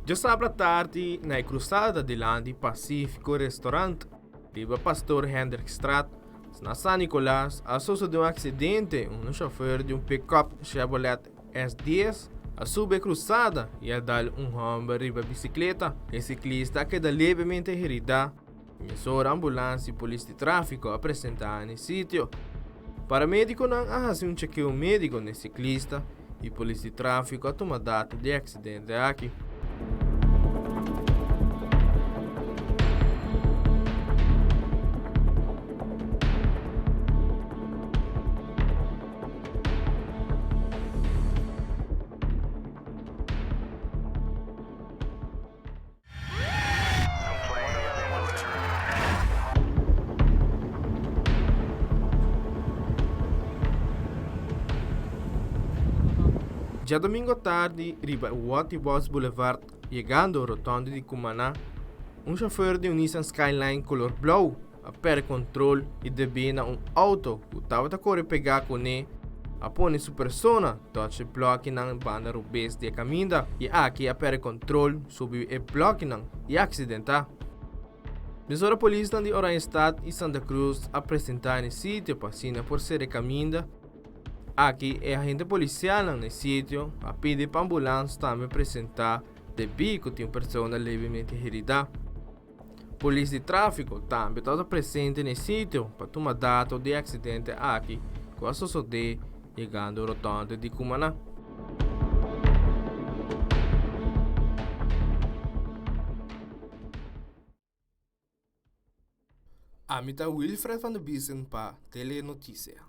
Já sabe tarde, na cruzada de Landi Pacífico Restaurant, riba Pastor Hendrikstraat, na San Nicolás, a causa de um acidente, um chofer de um pick-up Chevrolet S10 a sube cruzada e a dar homem riba bicicleta. O ciclista queda levemente herido. Emissora ambulância e polícia de tráfico apresentar no sítio. Paramédico não faz um chequeio médico no ciclista e polícia de tráfico a tomar data de acidente aqui. Já domingo tarde, riba Wati Boss Boulevard, chegando ao rotondo de Cumaná, um chofer de um Nissan Skyline color blau a per controle e debina um auto que estava a correr pegar com ele, a pôr sua persona, touch bloque na banda rubês de caminho e aqui a per controle subiu e bloque e acidentar. Mesora polícia de Oranjestad e Santa Cruz apresentar no sítio para por ser caminho. Aqui é agente policial no sítio a pedir para a ambulância também apresentar de bico de uma pessoa levemente herida. Polícia de tráfico também está presente no sítio para tomar data de acidente aqui com a sociedade chegando ao rotondo de Cumaná. Amita Wilfred van de Biesen para Telenotícia.